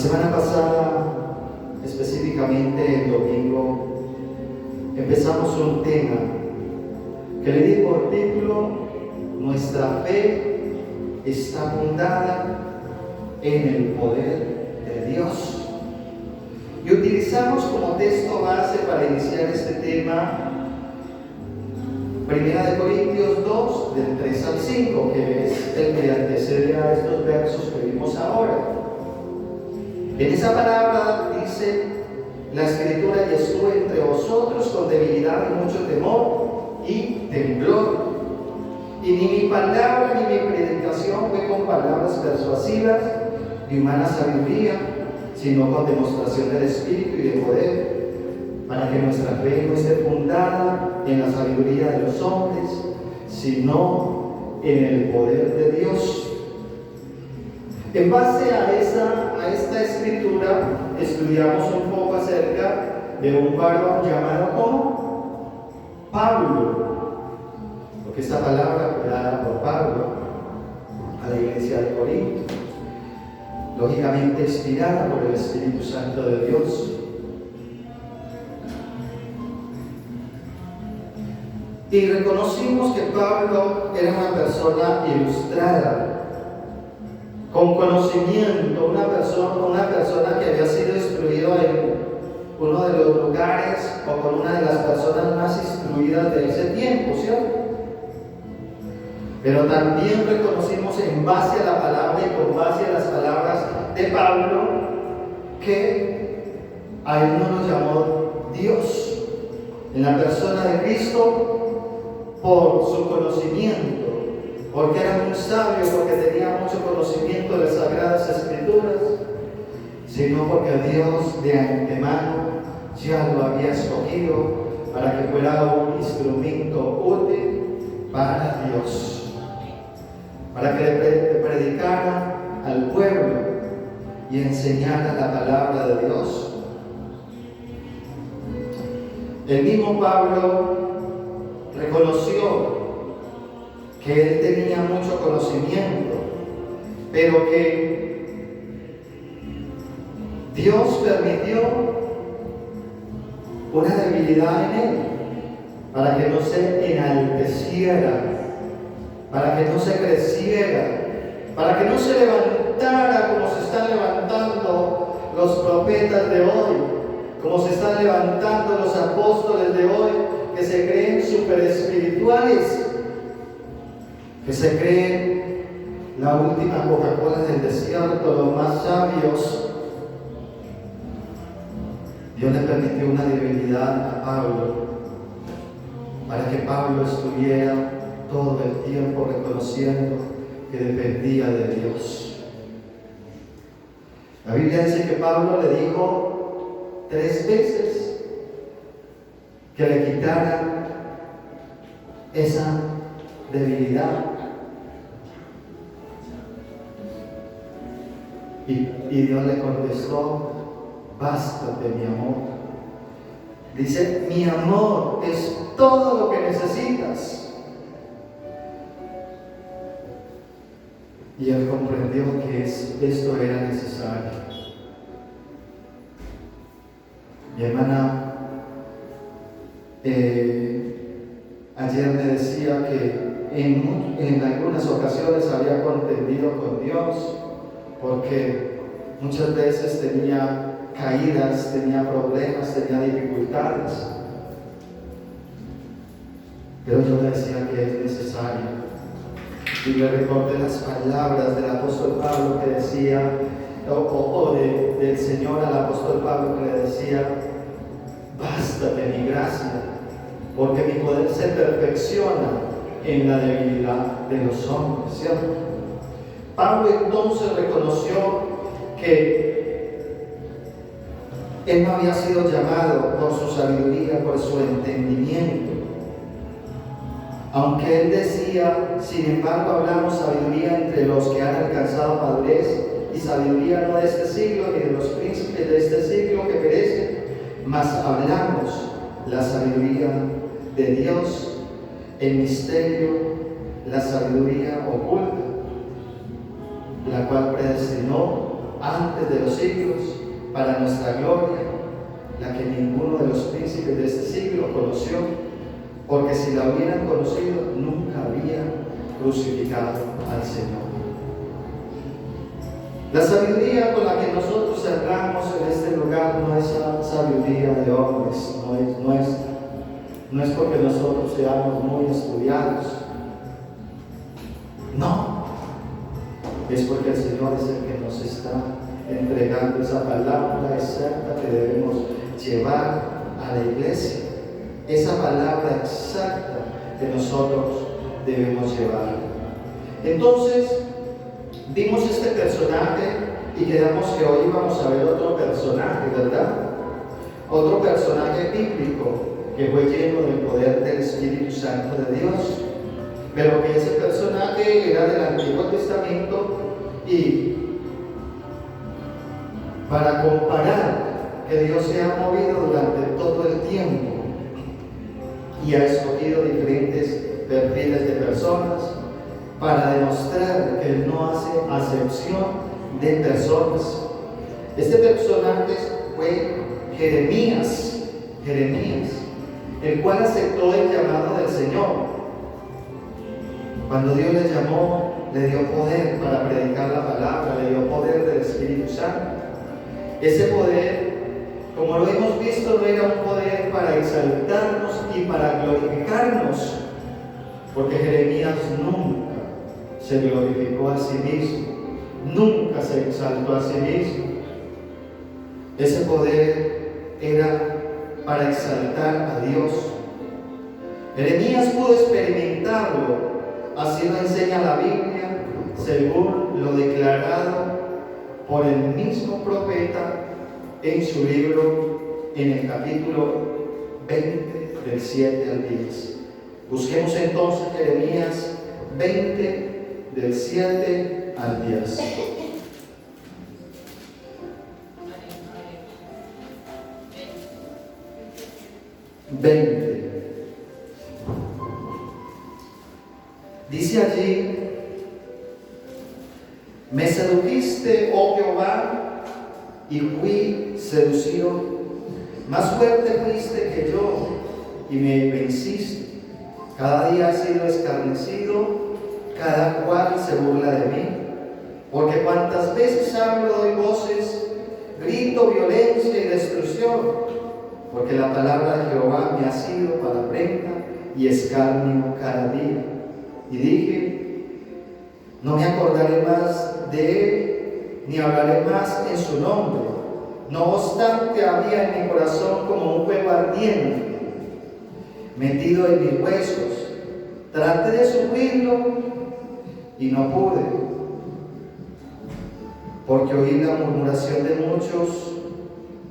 semana pasada, específicamente el domingo, empezamos un tema que le di por título: nuestra fe está fundada en el poder de Dios. Y utilizamos como texto base para iniciar este tema 1 Corintios 2, del 3 al 5, que es el que antecede a estos versos que vimos ahora. En esa palabra dice la Escritura: y estuve entre vosotros con debilidad y mucho temor y temblor. Y ni mi palabra ni mi predicación fue con palabras persuasivas ni humana sabiduría, sino con demostración del Espíritu y de poder, para que nuestra fe no esté fundada en la sabiduría de los hombres, sino en el poder de Dios. En base a esta escritura, estudiamos un poco acerca de un varón llamado como Pablo, porque esta palabra fue dada por Pablo a la iglesia de Corinto, lógicamente inspirada por el Espíritu Santo de Dios. Y reconocimos que Pablo era una persona ilustrada, con conocimiento, una persona que había sido instruido en uno de los lugares o con una de las personas más instruidas de ese tiempo, ¿cierto? Pero también reconocimos, en base a la palabra y con base a las palabras de Pablo, que a él no lo llamó Dios en la persona de Cristo por su conocimiento, porque era muy sabio, porque tenía mucho conocimiento de las Sagradas Escrituras, sino porque Dios de antemano ya lo había escogido para que fuera un instrumento útil para Dios, para que le predicara al pueblo y enseñara la palabra de Dios. El mismo Pablo reconoció que él tenía mucho conocimiento, pero que Dios permitió una debilidad en él para que no se enalteciera, para que no se creciera, para que no se levantara como se están levantando los profetas de hoy, como se están levantando los apóstoles de hoy, que se creen super espirituales, que se creen la última Coca-Cola del desierto, los más sabios. Dios le permitió una debilidad a Pablo para que Pablo estuviera todo el tiempo reconociendo que dependía de Dios. La Biblia dice que Pablo le dijo 3 veces que le quitara esa debilidad. Y Dios le contestó: bástate, mi amor. Dice: mi amor es todo lo que necesitas. Y él comprendió que esto era necesario. Mi hermana ayer me decía que en algunas ocasiones había contendido con Dios, porque muchas veces tenía caídas, tenía problemas, tenía dificultades. Pero yo le decía que es necesario. Y le recordé las palabras del apóstol Pablo que decía, del Señor al apóstol Pablo, que le decía: bástate mi gracia, porque mi poder se perfecciona en la debilidad de los hombres, ¿cierto? Pablo entonces reconoció que él no había sido llamado por su sabiduría, por su entendimiento. Aunque él decía: sin embargo hablamos sabiduría entre los que han alcanzado madurez, y sabiduría no de este siglo ni de los príncipes de este siglo que perecen, mas hablamos la sabiduría de Dios, el misterio, la sabiduría oculta, la cual predestinó antes de los siglos, para nuestra gloria, la que ninguno de los príncipes de este siglo conoció, porque si la hubieran conocido, nunca habrían crucificado al Señor. La sabiduría con la que nosotros entramos en este lugar no es sabiduría de hombres, no es nuestra. No es porque nosotros seamos muy estudiados. No. Es porque el Señor es el que nos está entregando esa palabra exacta que debemos llevar a la iglesia. Esa palabra exacta que nosotros debemos llevar. Entonces, vimos este personaje y quedamos que hoy vamos a ver otro personaje, ¿verdad? Otro personaje bíblico que fue lleno del poder del Espíritu Santo de Dios. Pero que ese personaje era del Antiguo Testamento, y para comparar que Dios se ha movido durante todo el tiempo y ha escogido diferentes perfiles de personas para demostrar que Él no hace acepción de personas. Este personaje fue Jeremías, el cual aceptó el llamado del Señor. Cuando Dios le llamó, le dio poder para predicar la palabra, le dio poder del Espíritu Santo. Ese poder, como lo hemos visto, no era un poder para exaltarnos y para glorificarnos, porque Jeremías nunca se glorificó a sí mismo, nunca se exaltó a sí mismo. Ese poder era para exaltar a Dios. Jeremías pudo experimentarlo, así lo enseña la Biblia, según lo declarado por el mismo profeta en su libro, en el capítulo 20, del 7 al 10. Busquemos entonces Jeremías 20, del 7 al 10. Dice allí: me sedujiste, oh Jehová, y fui seducido. Más fuerte fuiste que yo, y me venciste. Cada día he sido escarnecido, cada cual se burla de mí. Porque cuantas veces hablo, doy voces, grito violencia y destrucción. Porque la palabra de Jehová me ha sido para prenda y escarnio cada día. Y dije: no me acordaré más de él, ni hablaré más en su nombre. No obstante, había en mi corazón como un fuego ardiente, metido en mis huesos. Traté de sufrirlo y no pude, porque oí la murmuración de muchos,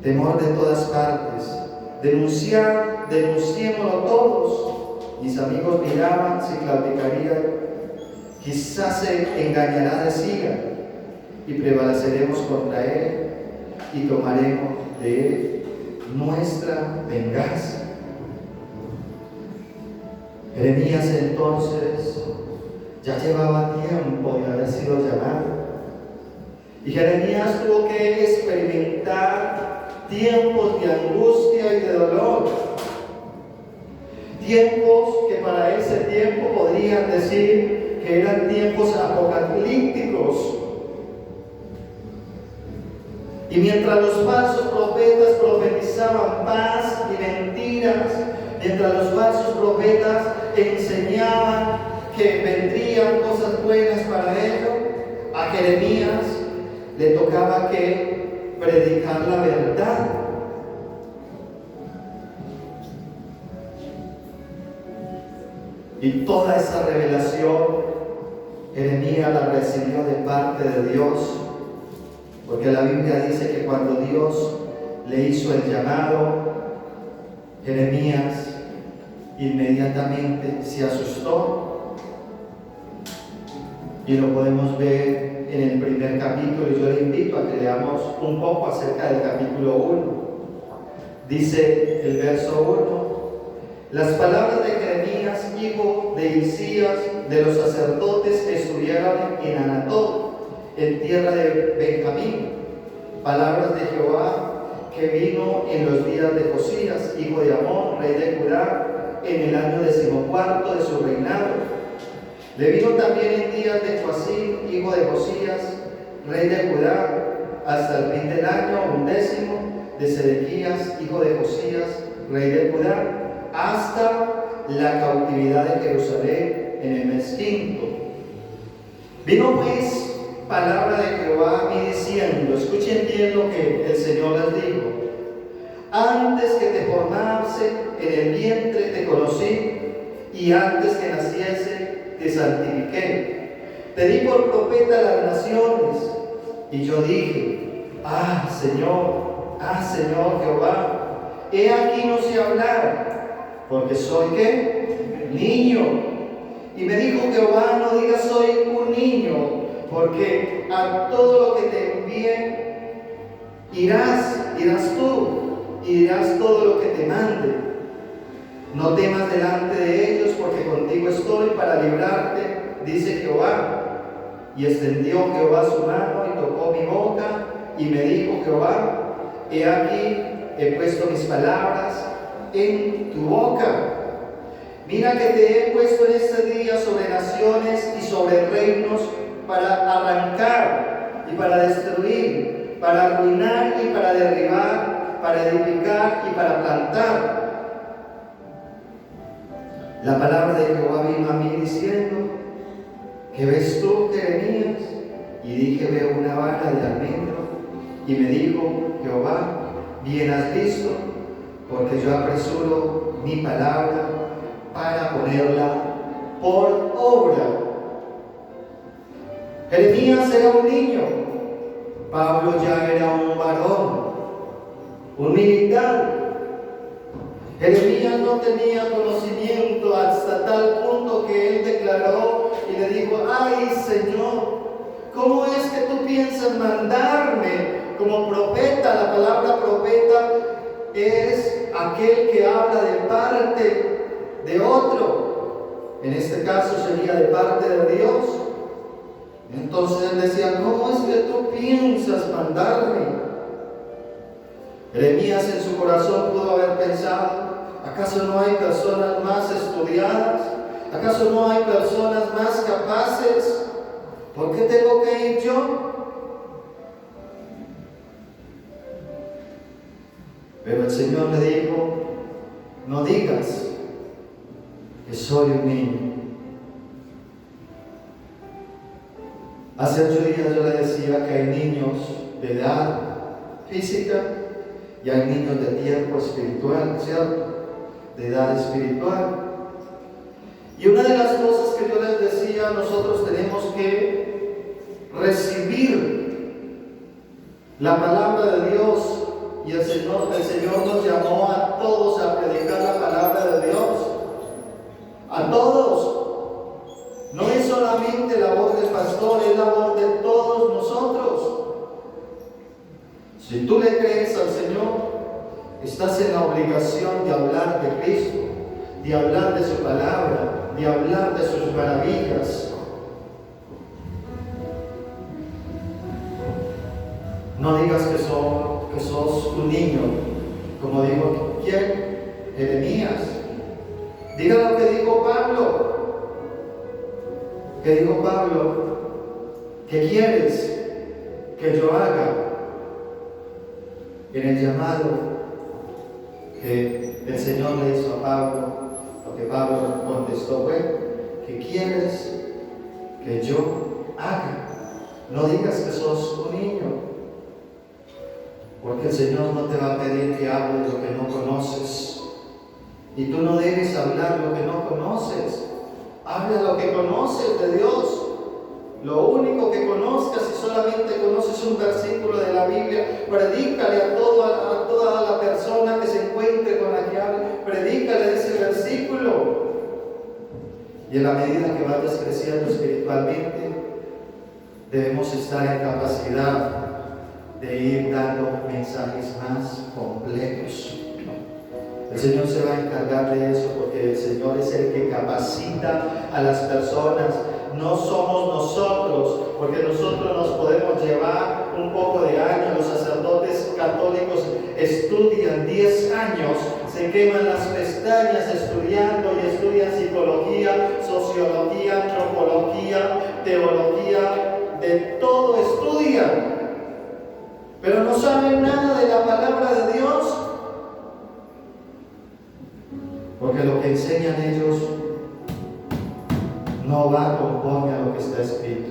temor de todas partes. Denunciémoslo todos. Mis amigos miraban si claudicaría, quizás se engañará, decía, y prevaleceremos contra él y tomaremos de él nuestra venganza. Jeremías entonces ya llevaba tiempo de haber sido llamado, y Jeremías tuvo que experimentar tiempos de angustia y de dolor, tiempos que para ese tiempo podrían decir que eran tiempos apocalípticos. Y mientras los falsos profetas profetizaban paz y mentiras, mientras los falsos profetas enseñaban que vendrían cosas buenas para ellos, a Jeremías le tocaba que predicar la verdad. Y toda esa revelación Jeremías la recibió de parte de Dios, porque la Biblia dice que cuando Dios le hizo el llamado, Jeremías inmediatamente se asustó, y lo podemos ver en el primer capítulo. Y yo le invito a que leamos un poco acerca del capítulo 1. Dice el verso 1: las palabras de Jeremías, hijo de Hilcías, de los sacerdotes que estuvieron en Anatot, en tierra de Benjamín, palabras de Jehová que vino en los días de Josías, hijo de Amón, rey de Judá, en el año 14 de su reinado. Le vino también en días de Joacim, hijo de Josías, rey de Judá, hasta el fin del año 11 de Sedequías, hijo de Josías, rey de Judá, hasta la cautividad de Jerusalén en el mes quinto. Vino pues palabra de Jehová a mí diciendo, escuchen bien lo que el Señor les dijo: antes que te formase en el vientre te conocí, y antes que naciese te santifiqué. Te di por profeta a las naciones, y yo dije, Señor Jehová, he aquí no sé hablar, porque soy ¿qué? Niño. Y me dijo Jehová, no digas soy un niño, porque a todo lo que te envíe irás tú, y dirás todo lo que te mande. No temas delante de ellos, porque contigo estoy para librarte, dice Jehová. Y extendió Jehová su mano y tocó mi boca, y me dijo Jehová, he aquí, he puesto mis palabras en tu boca. Mira que te he puesto en este día sobre naciones y sobre reinos, para arrancar y para destruir, para arruinar y para derribar, para edificar y para plantar. La palabra de Jehová vino a mí diciendo, ¿qué ves tú, Jeremías? Y dije, veo una vara de almendro. Y me dijo Jehová, bien has visto, porque yo apresuro mi palabra para ponerla por obra. Jeremías era un niño, Pablo ya era un varón, un militar. Jeremías no tenía conocimiento hasta tal punto que él declaró y le dijo, ay Señor, ¿cómo es que tú piensas mandarme como profeta? La palabra profeta es aquel que habla de parte de otro. En este caso sería de parte de Dios. Entonces él decía, ¿cómo es que tú piensas mandarme? Jeremías en su corazón pudo haber pensado, ¿acaso no hay personas más estudiadas? ¿Acaso no hay personas más capaces? ¿Por qué tengo que ir yo? Pero el Señor le dijo, no digas que soy un niño. Hace 8 días yo le decía que hay niños de edad física y hay niños de tiempo espiritual, ¿cierto? De edad espiritual. Y una de las cosas que yo les decía, nosotros tenemos que recibir la palabra de Dios, y el Señor nos llamó a todos a predicar la palabra de Dios, a todos. No es solamente labor del pastor, es labor de todos nosotros. Si tú le crees al Señor, estás en la obligación de hablar de Cristo, de hablar de su palabra, de hablar de sus maravillas. No digas que sos un niño, como dijo ¿quién? Jeremías. Diga lo que dijo Pablo. ¿Qué dijo Pablo? ¿Qué quieres que yo haga? En el llamado que el Señor le hizo a Pablo, lo que Pablo contestó fue, ¿qué quieres que yo haga? No digas que sos un niño, porque el Señor no te va a pedir que hables lo que no conoces, y tú no debes hablar lo que no conoces. Habla lo que conoces de Dios. Lo único que conozcas, si solamente conoces un versículo de la Biblia, predícale a toda la persona que se encuentre con la que hable, predícale ese versículo. Y en la medida que vayas creciendo espiritualmente, debemos estar en capacidad de ir dando mensajes más completos. El Señor se va a encargar de eso, porque el Señor es el que capacita a las personas. No somos nosotros, porque nosotros nos podemos llevar un poco de años. Los sacerdotes católicos estudian 10 años, se queman las pestañas estudiando y estudian psicología, sociología, antropología, teología, de todo estudian, pero no saben nada de la palabra de Dios, porque lo que enseñan ellos no va conforme a lo que está escrito.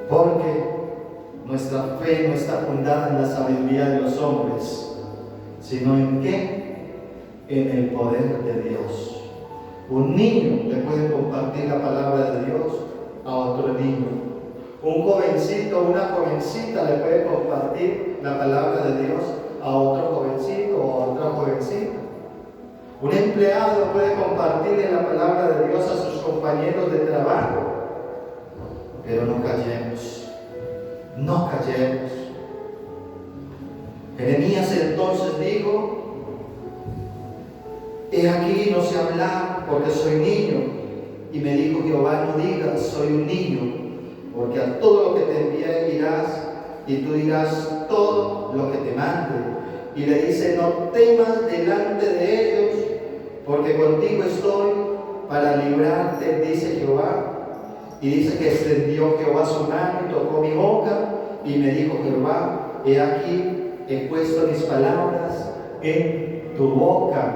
Porque nuestra fe no está fundada en la sabiduría de los hombres, sino en ¿qué? En el poder de Dios. Un niño le puede compartir la palabra de Dios a otro niño. Un jovencito o una jovencita le puede compartir la palabra de Dios a otro jovencito o a otra jovencita. Un empleado puede compartirle la palabra de Dios a sus compañeros de trabajo. Pero no callemos, no callemos. Jeremías entonces dijo: he aquí no sé hablar porque soy niño. Y me dijo Jehová: no digas soy un niño, porque a todo lo que te envíe irás, y tú dirás todo lo que te mande. Y le dice: no temas delante de ellos, porque contigo estoy para librarte, dice Jehová. Y dice que extendió Jehová su mano y tocó mi boca, y me dijo Jehová: he aquí, he puesto mis palabras en tu boca.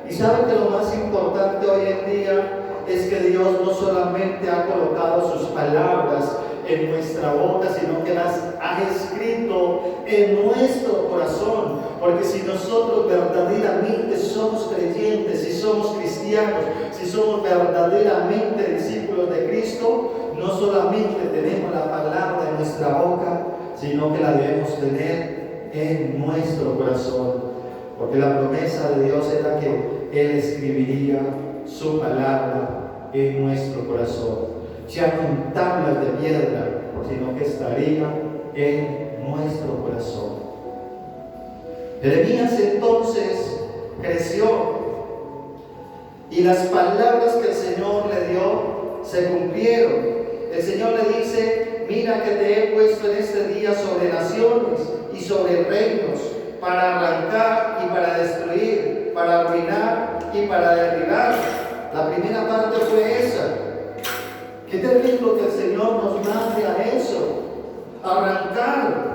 Y saben que lo más importante hoy en día es que Dios no solamente ha colocado sus palabras en nuestra boca, sino que las ha escrito en nuestro corazón. Porque si nosotros verdaderamente somos creyentes, si somos cristianos, si somos verdaderamente discípulos de Cristo, no solamente tenemos la palabra en nuestra boca, sino que la debemos tener en nuestro corazón. Porque la promesa de Dios era que Él escribiría su palabra en nuestro corazón, ya no en tablas de piedra, sino que estaría en nuestro corazón. Jeremías entonces creció, y las palabras que el Señor le dio se cumplieron. El Señor le dice: mira que te he puesto en este día sobre naciones y sobre reinos, para arrancar y para destruir, para arruinar y para derribar. La primera parte fue esa. Qué terrible que el Señor nos mande a eso, a arrancar,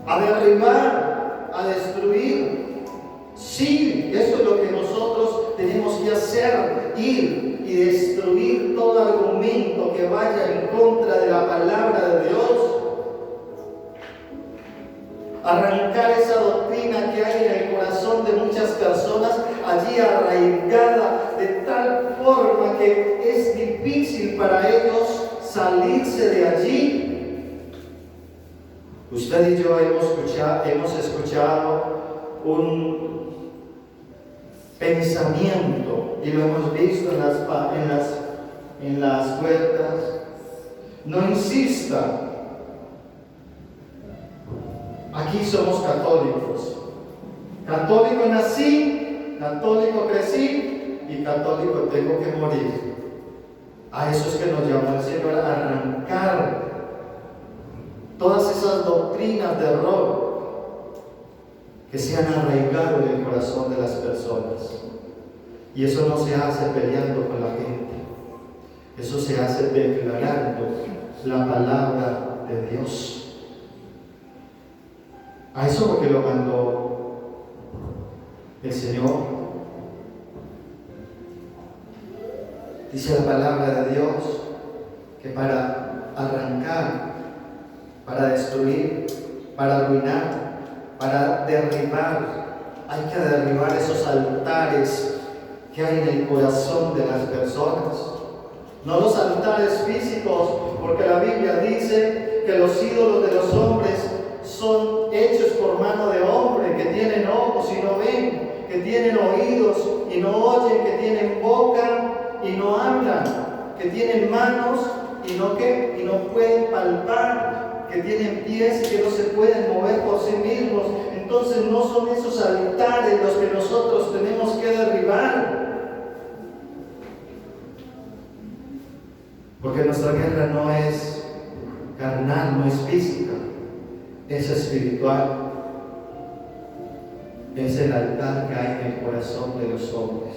a derribar, a destruir. Sí, eso es lo que nosotros tenemos que hacer: ir y destruir todo argumento que vaya en contra de la palabra de Dios. Arrancar esa doctrina que hay en el corazón de muchas personas, allí arraigada de tal forma que es difícil para ellos salirse de allí. Usted y yo hemos escuchado un pensamiento, y lo hemos visto en las puertas: no insista. Aquí somos católicos. Católico nací, católico crecí y católico tengo que morir. A eso es que nos llama el Señor, a arrancar todas esas doctrinas de error que se han arraigado en el corazón de las personas. Y eso no se hace peleando con la gente. Eso se hace declarando la palabra de Dios. A eso porque lo mandó el Señor. Dice la palabra de Dios que para arrancar, para destruir, para arruinar, para derribar, hay que derribar esos altares que hay en el corazón de las personas. No los altares físicos, porque la Biblia dice que los ídolos de los hombres son hechos por mano de hombre, que tienen ojos y no ven, que tienen oídos y no oyen, que tienen boca y no hablan, que tienen manos y no pueden palpar, que tienen pies y que no se pueden mover por sí mismos. Entonces no son esos altares los que nosotros tenemos que derribar. Porque nuestra guerra no es carnal, no es física, es espiritual. Es el altar que hay en el corazón de los hombres.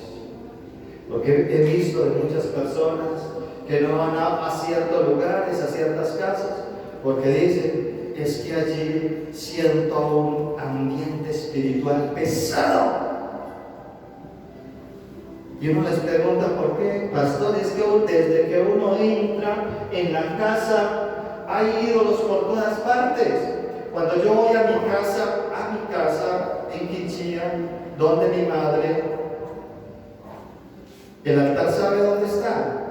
Porque he visto de muchas personas que no van a ciertos lugares, a ciertas casas, porque dicen, es que allí siento un ambiente espiritual pesado. Y uno les pregunta, ¿por qué? Pastor, es que desde que uno entra en la casa, hay ídolos por todas partes. Cuando yo voy a mi casa en Quinchía, donde mi madre, el altar, ¿sabe dónde está?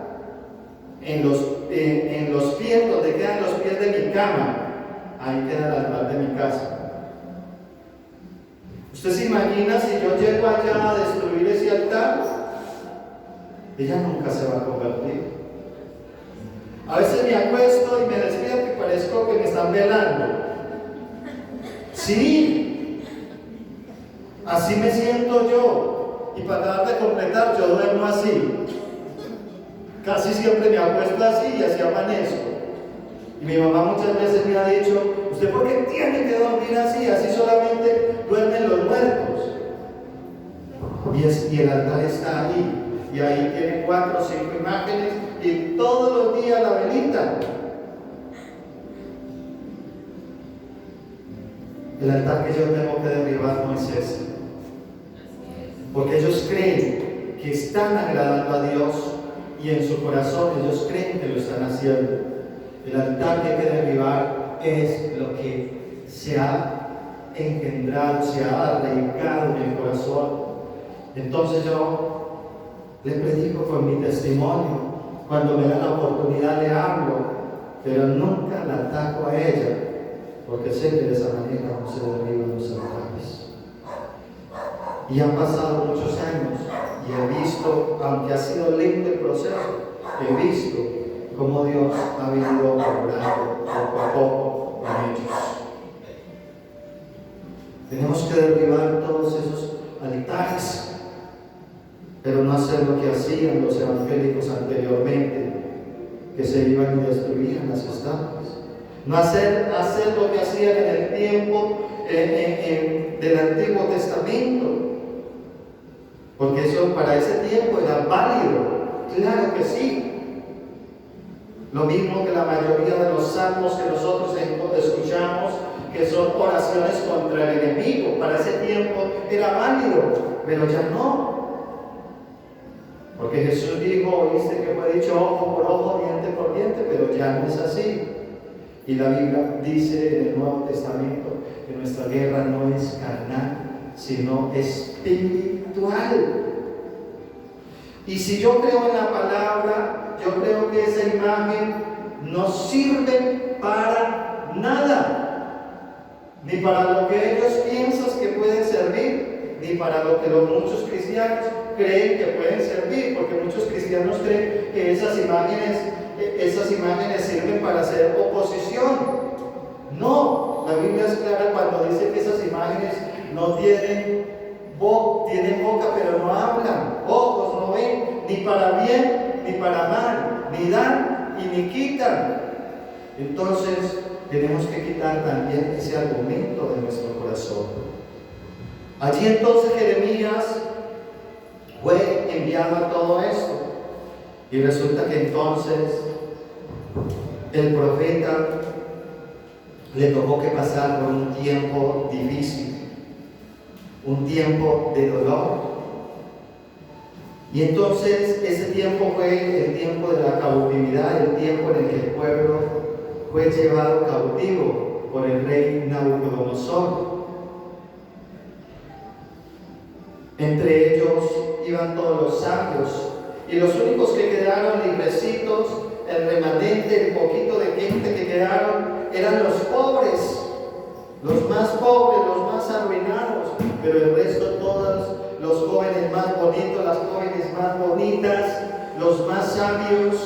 En los pies, donde quedan los pies de mi cama. Ahí queda el altar de mi casa. ¿Usted se imagina si yo llego allá a destruir ese altar? Ella nunca se va a convertir. A veces me acuesto y me despierto y parezco que me están velando. Sí, así me siento yo. Y para acabar de completar, yo duermo así. Casi siempre me acuesto así y así amanezco. Y mi mamá muchas veces me ha dicho, ¿usted por qué tiene que dormir así? Así solamente duermen los muertos. Y el altar está ahí. Y ahí tiene 4 o 5 imágenes y todos los días la velita. El altar que yo tengo que derribar no es ese. Porque ellos creen que están agradando a Dios y en su corazón ellos creen que lo están haciendo. El altar que hay que derribar es lo que se ha engendrado, se ha arraigado en el corazón. Entonces yo le predico con mi testimonio, cuando me da la oportunidad le hablo, pero nunca la ataco a ella, porque sé que de esa manera no se derriban los altares. Y han pasado muchos años y he visto, aunque ha sido lindo el proceso, he visto cómo Dios ha venido obrando poco a poco en ellos. Tenemos que derribar todos esos altares, pero no hacer lo que hacían los evangélicos anteriormente, que se iban y destruían las estatuas. No hacer lo que hacían en el tiempo del Antiguo Testamento, porque eso para ese tiempo era válido, claro que sí. Lo mismo que la mayoría de los salmos que nosotros escuchamos, que son oraciones contra el enemigo, para ese tiempo era válido, pero ya no. Porque Jesús dijo, oíste que fue dicho ojo por ojo, diente por diente, pero ya no es así. Y la Biblia dice en el Nuevo Testamento que nuestra guerra no es carnal, sino espiritual. Y si yo creo en la palabra, yo creo que esa imagen no sirve para nada, ni para lo que ellos piensan que pueden servir, ni para lo que muchos cristianos creen que pueden servir, porque muchos cristianos creen que esas imágenes sirven para hacer oposición. No, la Biblia es clara cuando dice que esas imágenes no tienen boca pero no hablan, ojos no ven, ni para bien ni para mal, ni dan y ni quitan. Entonces tenemos que quitar también ese argumento de nuestro corazón. Allí entonces Jeremías fue enviado a todo esto, y resulta que entonces el profeta le tocó que pasar por un tiempo difícil, un tiempo de dolor. Y entonces ese tiempo fue el tiempo de la cautividad, el tiempo en el que el pueblo fue llevado cautivo por el rey Nabucodonosor. Entre ellos iban todos los sabios, y los únicos que quedaron librecitos, el remanente, el poquito de gente que quedaron, eran los pobres, los más pobres, los más arruinados, pero el resto todos, los jóvenes más bonitos, las jóvenes más bonitas, los más sabios,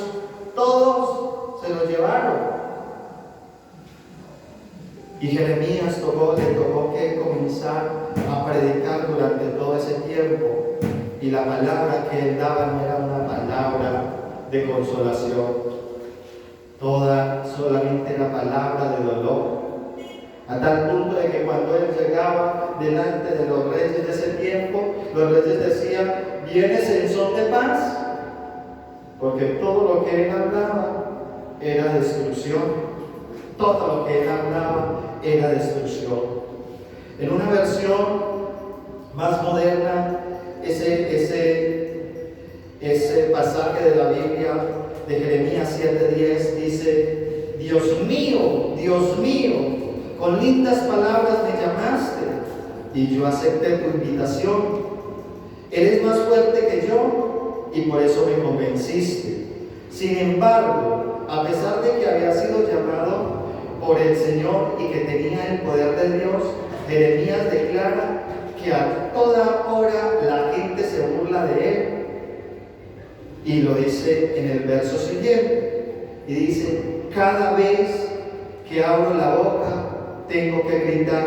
todos se los llevaron. Y Jeremías le tocó que comenzar a predicar durante todo ese tiempo, y la palabra que él daba no era una palabra de consolación, solamente era palabra de dolor. A tal punto de que cuando él llegaba delante de los reyes de ese tiempo, los reyes decían: ¿vienes en son de paz? Porque todo lo que él hablaba era destrucción. Todo lo que él hablaba era destrucción. En una versión más moderna, ese pasaje de la Biblia de Jeremías 7:10 dice: Dios mío, con lindas palabras me llamaste y yo acepté tu invitación. Eres más fuerte que yo y por eso me convenciste. Sin embargo, a pesar de que había sido llamado por el Señor y que tenía el poder de Dios, Jeremías declara que a toda hora la gente se burla de él. Y lo dice en el verso siguiente. Y dice: cada vez que abro la boca, tengo que gritar: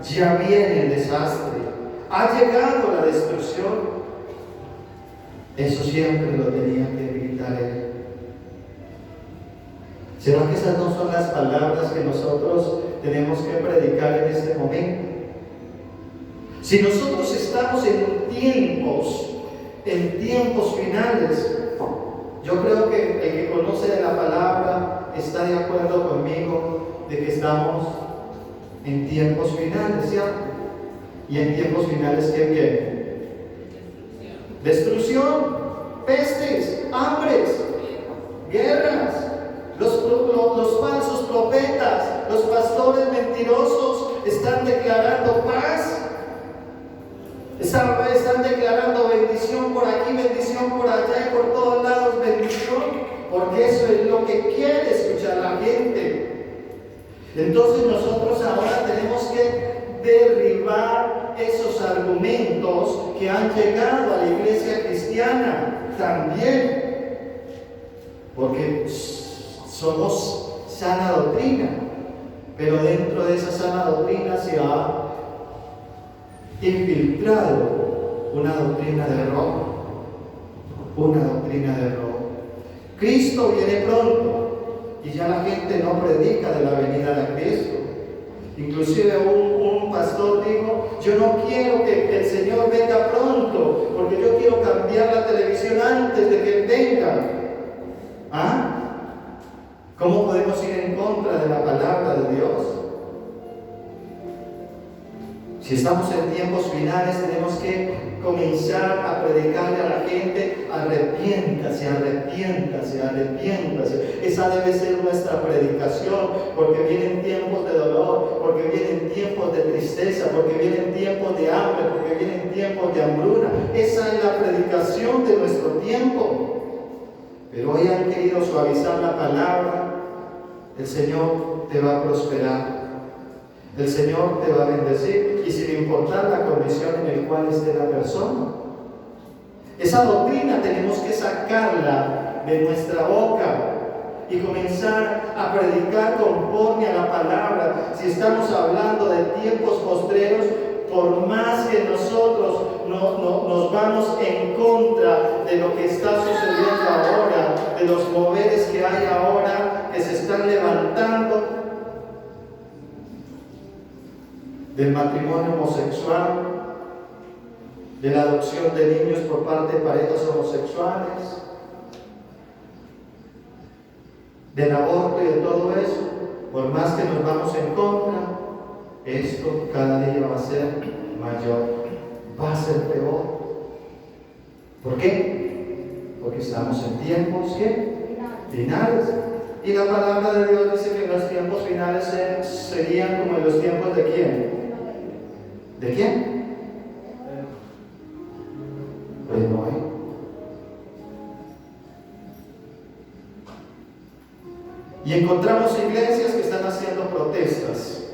ya viene el desastre, ha llegado la destrucción. Eso siempre lo tenía que gritar él. ¿Será que esas no son las palabras que nosotros tenemos que predicar en este momento? Si nosotros estamos en tiempos finales, yo creo que el que conoce de la palabra está de acuerdo conmigo de que estamos en tiempos finales, ¿cierto? Y en tiempos finales, ¿qué viene? Destrucción, pestes, hambres, guerras, los falsos profetas, los pastores mentirosos están declarando paz. Están declarando bendición por aquí, bendición por allá y por todos lados bendición, porque eso es lo que quiere escuchar la gente. Entonces nosotros ahora tenemos que derribar esos argumentos que han llegado a la iglesia cristiana también, porque somos sana doctrina, pero dentro de esa sana doctrina se ha infiltrado una doctrina de error. Cristo viene pronto y ya la gente no predica de la venida de Cristo. Inclusive un pastor dijo: yo no quiero que el Señor venga pronto, porque yo quiero cambiar la televisión antes de que Él venga. ¿Ah? ¿Cómo podemos ir en contra de la palabra de Dios? Si estamos en tiempos finales, tenemos que comenzar a predicarle a la gente: arrepiéntase. Esa debe ser nuestra predicación, porque vienen tiempos de dolor, porque vienen tiempos de tristeza, porque vienen tiempos de hambre, porque vienen tiempos de hambruna. Esa es la predicación de nuestro tiempo. Pero hoy han querido suavizar la palabra. El Señor te va a prosperar. El Señor te va a bendecir, y sin importar la condición en la cual esté la persona. Esa doctrina tenemos que sacarla de nuestra boca y comenzar a predicar conforme a la palabra. Si estamos hablando de tiempos postreros, por más que nosotros nos vamos en contra de lo que está sucediendo ahora, de los moveres que hay ahora, que se están levantando, del matrimonio homosexual, de la adopción de niños por parte de parejas homosexuales, del aborto y de todo eso, por más que nos vamos en contra, esto cada día va a ser mayor, va a ser peor. ¿Por qué? Porque estamos en tiempos finales. Y la palabra de Dios dice que los tiempos finales serían como en los tiempos de ¿quién? ¿De quién? Pues Noé. Y encontramos iglesias que están haciendo protestas,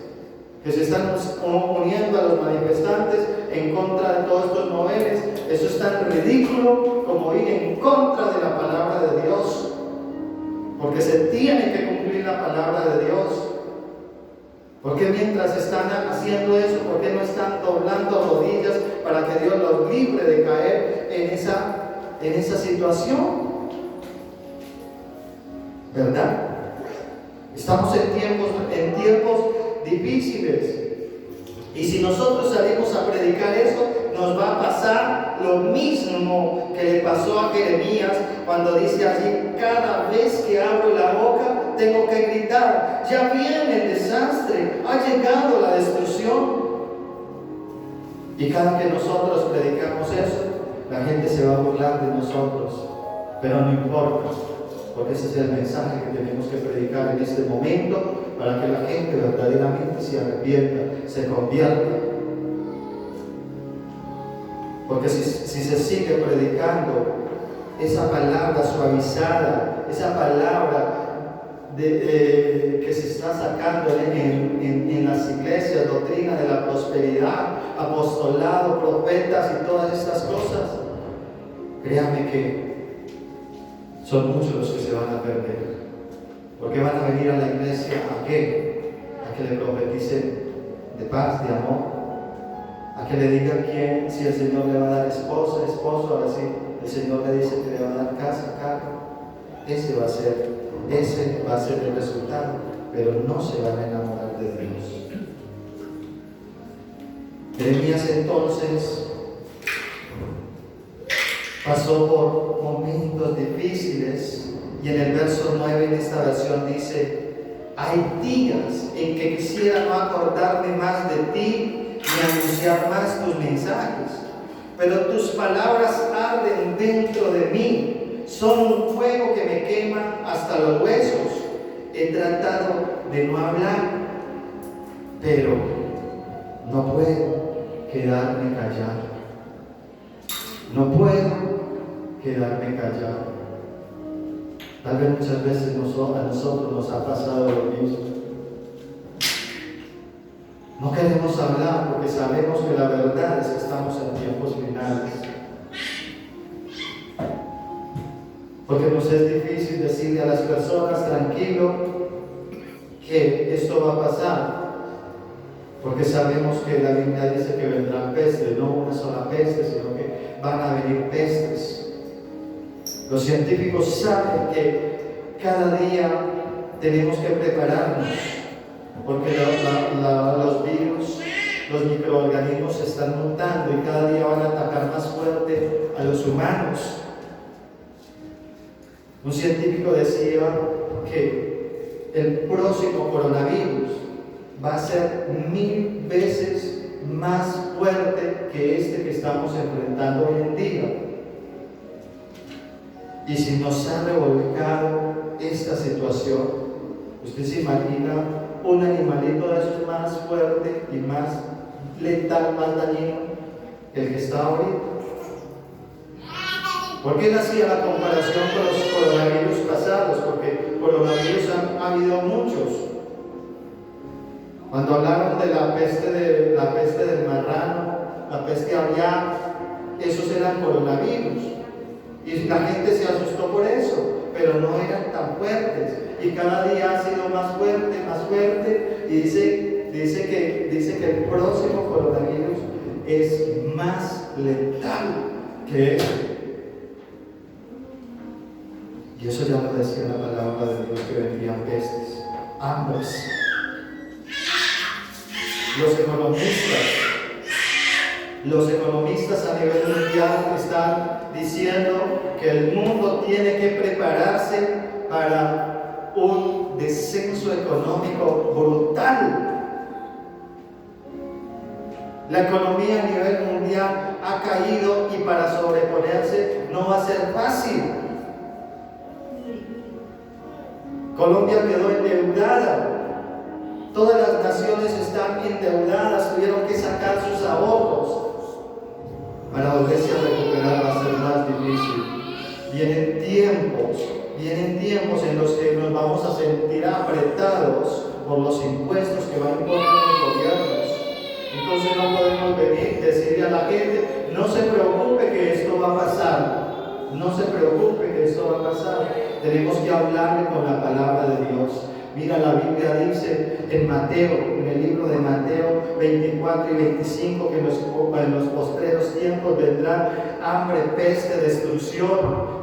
que se están uniendo a los manifestantes en contra de todos estos moveres. Eso es tan ridículo como ir en contra de la palabra de Dios, porque se tiene que cumplir la palabra de Dios. ¿Por qué mientras están haciendo eso, por qué no están doblando rodillas para que Dios los libre de caer en esa situación? ¿Verdad? Estamos en tiempos difíciles. Y si nosotros salimos a predicar eso, nos va a pasar lo mismo que le pasó a Jeremías cuando dice allí: cada vez que abro la boca tengo que gritar, ya viene el desastre, ha llegado la destrucción. Y cada que nosotros predicamos eso, la gente se va a burlar de nosotros, pero no importa, porque ese es el mensaje que tenemos que predicar en este momento, para que la gente verdaderamente se arrepienta, se convierta. Porque si se sigue predicando esa palabra suavizada, esa palabra que se está sacando en las iglesias, doctrina de la prosperidad, apostolado, profetas y todas estas cosas, créame que son muchos los que se van a perder. Porque van a venir a la iglesia ¿a qué? A que le profeticen de paz, de amor, a que le digan quién, si el Señor le va a dar esposo, ahora sí, el Señor le dice que le va a dar casa, carro. Ese va a ser el resultado, pero no se van a enamorar de Dios. Jeremías entonces pasó por momentos difíciles. Y en el verso 9, en esta versión dice: hay días en que quisiera no acordarme más de ti, ni anunciar más tus mensajes, pero tus palabras arden dentro de mí, son un fuego que me quema hasta los huesos. He tratado de no hablar, pero no puedo quedarme callado. No puedo quedarme callado. Tal vez muchas veces a nosotros nos ha pasado lo mismo. No queremos hablar porque sabemos que la verdad es que estamos en tiempos finales. Porque nos es difícil decirle a las personas: tranquilo, que esto va a pasar. Porque sabemos que la Biblia dice que vendrán pestes, no una sola peste, sino que van a venir pestes. Los científicos saben que cada día tenemos que prepararnos, porque los virus, los microorganismos se están mutando y cada día van a atacar más fuerte a los humanos. Un científico decía que el próximo coronavirus va a ser 1000 veces más fuerte que este que estamos enfrentando hoy en día. Y si nos ha revolcado esta situación, usted se imagina un animalito de esos más fuerte y más letal, más dañino que el que está ahorita. ¿Por qué él hacía la comparación con los coronavirus pasados? Porque coronavirus ha habido muchos. Cuando hablaron de la peste del marrano, la peste aviar, esos eran coronavirus. Y la gente se asustó por eso, pero no eran tan fuertes. Y cada día ha sido más fuerte. Y dice que el próximo coronavirus es más letal que este. Y eso ya lo decía la palabra de Dios, que vendrían pestes, hambres. Los economistas a nivel mundial están diciendo que el mundo tiene que prepararse para un descenso económico brutal. La economía a nivel mundial ha caído y para sobreponerse no va a ser fácil. Colombia quedó endeudada. Todas las naciones están endeudadas, tuvieron que sacar sus ahorros. Para volverse a recuperar va a ser más difícil. Vienen tiempos en los que nos vamos a sentir apretados por los impuestos que van a imponer los gobiernos. Entonces no podemos venir y decirle a la gente: no se preocupe que esto va a pasar. No se preocupe que esto va a pasar. Tenemos que hablarle con la palabra de Dios. Mira, la Biblia dice en el libro de Mateo 24 y 25, que en los postreros tiempos vendrán hambre, peste, destrucción,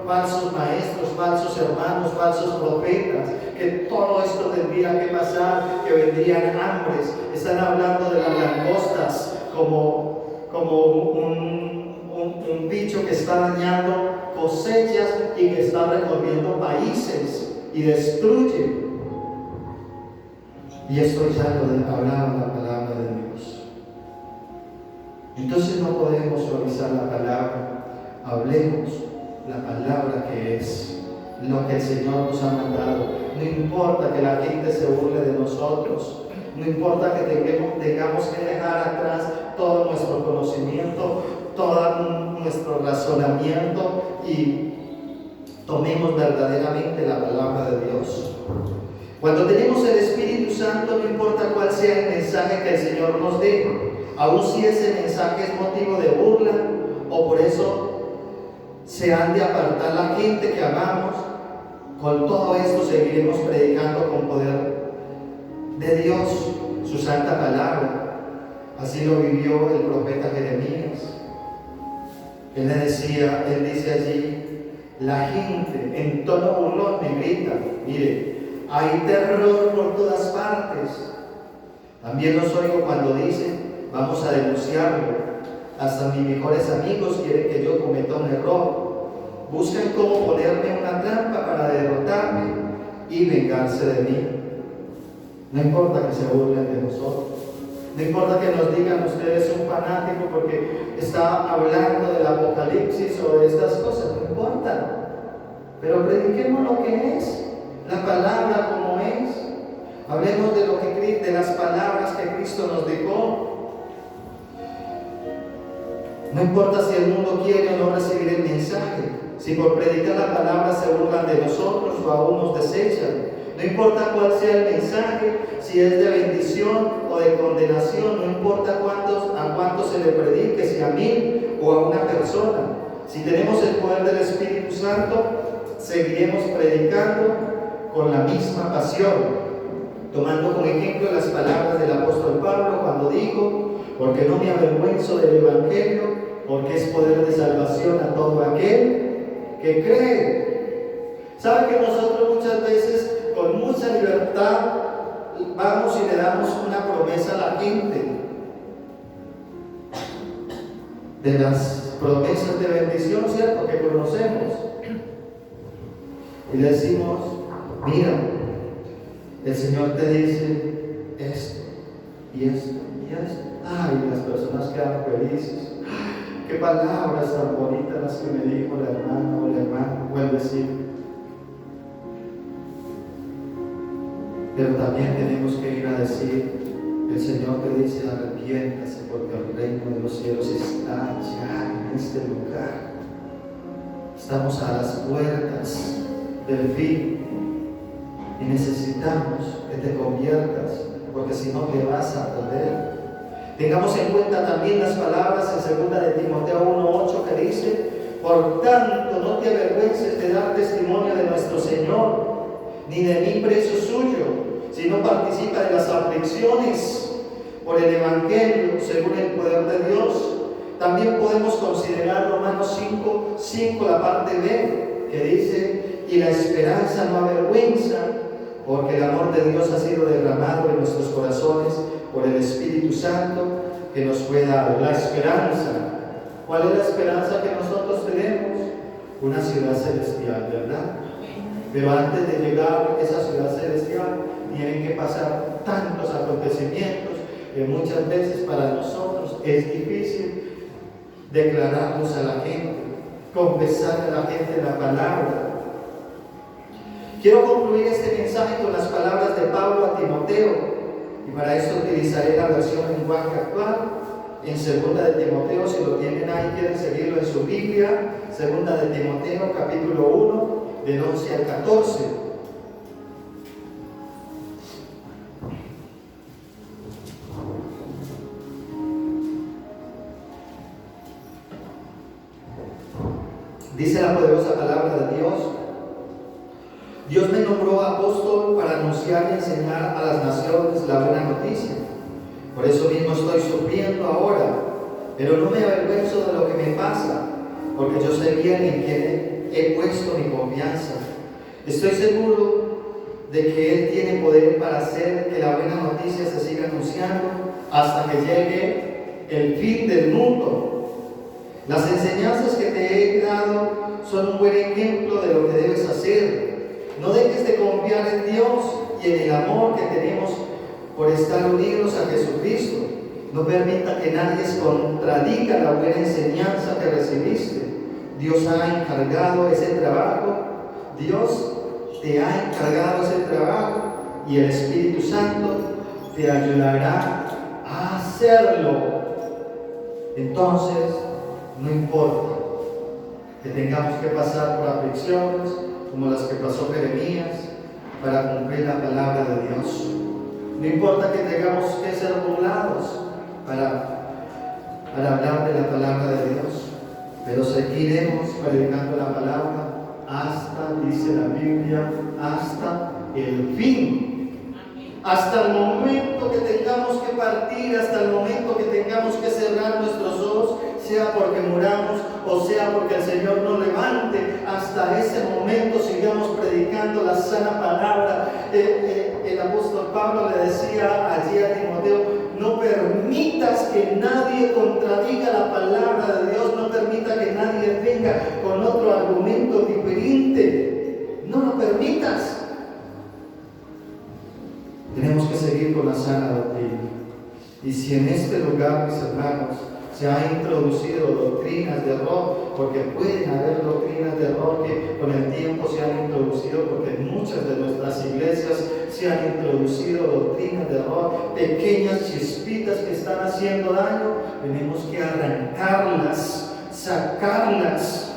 falsos maestros, falsos hermanos, falsos profetas, que todo esto tendría que pasar, que vendrían hambres. Están hablando de las langostas como un bicho que está dañando cosechas y que está recorriendo países y destruye. Y esto es algo de hablar la palabra de Dios. Entonces no podemos suavizar la palabra. Hablemos la palabra que es lo que el Señor nos ha mandado. No importa que la gente se burle de nosotros. No importa que tengamos que dejar atrás todo nuestro conocimiento, todo nuestro razonamiento y tomemos verdaderamente la palabra de Dios. Cuando tenemos el Espíritu Santo, no importa cuál sea el mensaje que el Señor nos dé, aun si ese mensaje es motivo de burla o por eso se han de apartar la gente que amamos, con todo esto seguiremos predicando con poder de Dios, su santa palabra. Así lo vivió el profeta Jeremías. Él dice allí, la gente en tono burlón me grita, mire, hay terror por todas partes. También los oigo cuando dicen, vamos a denunciarlo. Hasta mis mejores amigos quieren que yo cometa un error. Buscan cómo ponerme una trampa para derrotarme y vengarse de mí. No importa que se burlen de nosotros. No importa que nos digan ustedes un fanático porque está hablando del apocalipsis o de estas cosas. No importa. Pero prediquemos lo que es. La palabra como es. Hablemos de las palabras que Cristo nos dejó. No importa si el mundo quiere o no recibir el mensaje, si por predicar la palabra se burlan de nosotros o aún nos desechan. No importa cuál sea el mensaje, si es de bendición o de condenación, no importa a cuántos se le predique, si a 1000 o a una persona. Si tenemos el poder del Espíritu Santo, seguiremos predicando con la misma pasión, tomando como ejemplo las palabras del apóstol Pablo cuando dijo, porque no me avergüenzo del Evangelio, porque es poder de salvación a todo aquel que cree. ¿Sabe que nosotros muchas veces con mucha libertad vamos y le damos una promesa a la gente? De las promesas de bendición, ¿cierto? Que conocemos. Y le decimos, mira, el Señor te dice esto y esto y esto. Ay, las personas quedan felices. Qué palabras tan bonitas las que me dijo la hermana o el hermano o el vecino. Pero también tenemos que ir a decir, el Señor te dice, arrepiéntase porque el reino de los cielos está ya en este lugar. Estamos a las puertas del fin y necesitamos que te conviertas, porque si no te vas a perder. Tengamos en cuenta también las palabras en 2 de Timoteo 1:8 que dice, por tanto no te avergüences de dar testimonio de nuestro Señor, ni de mí preso suyo, sino participa de las aflicciones por el Evangelio según el poder de Dios. También podemos considerar Romanos 5:5, la parte B, que dice, y la esperanza no avergüenza, porque el amor de Dios ha sido derramado en nuestros corazones por el Espíritu Santo que nos fue dado. La esperanza. ¿Cuál es la esperanza que nosotros tenemos? Una ciudad celestial, ¿verdad? Pero antes de llegar a esa ciudad celestial tienen que pasar tantos acontecimientos que muchas veces para nosotros es difícil declararnos a la gente, confesar a la gente la palabra. Quiero concluir este mensaje con las palabras de Pablo a Timoteo, y para esto utilizaré la versión en lenguaje actual, en 2 de Timoteo, si lo tienen ahí, quieren seguirlo en su Biblia, 2 de Timoteo, capítulo 1, del 11 al 14. Dice la poderosa palabra de Dios, Dios me nombró apóstol para anunciar y enseñar a las naciones la buena noticia. Por eso mismo estoy sufriendo ahora, pero no me avergüenzo de lo que me pasa, porque yo sé bien en quién he puesto mi confianza. Estoy seguro de que Él tiene poder para hacer que la buena noticia se siga anunciando hasta que llegue el fin del mundo. Las enseñanzas que te he dado son un buen ejemplo de lo que debes hacer. No dejes de confiar en Dios y en el amor que tenemos por estar unidos a Jesucristo. No permita que nadie contradiga la buena enseñanza que recibiste. Dios ha encargado ese trabajo. Dios te ha encargado ese trabajo y el Espíritu Santo te ayudará a hacerlo. Entonces, no importa que tengamos que pasar por aflicciones como las que pasó Jeremías para cumplir la palabra de Dios. No importa que tengamos que ser burlados para hablar de la palabra de Dios, pero seguiremos predicando la palabra hasta, dice la Biblia, hasta el fin. Hasta el momento que tengamos que partir, hasta el momento que tengamos que cerrar nuestros ojos, sea porque muramos o sea porque el Señor nos levante, hasta ese momento sigamos predicando la sana palabra. El apóstol Pablo le decía allí a Timoteo: no permitas que nadie contradiga la palabra de Dios, no permita que nadie venga con otro argumento diferente, no lo permitas. Tenemos que seguir con la sana doctrina. Y si en este lugar, mis hermanos, se han introducido doctrinas de error, porque pueden haber doctrinas de error que con el tiempo se han introducido, porque en muchas de nuestras iglesias se han introducido doctrinas de error, pequeñas chispitas que están haciendo daño, tenemos que arrancarlas, sacarlas.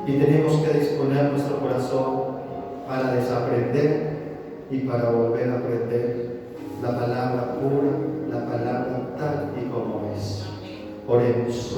Y tenemos que disponer nuestro corazón para desaprender y para volver a aprender la palabra pura, la palabra tal y como es. Oremos.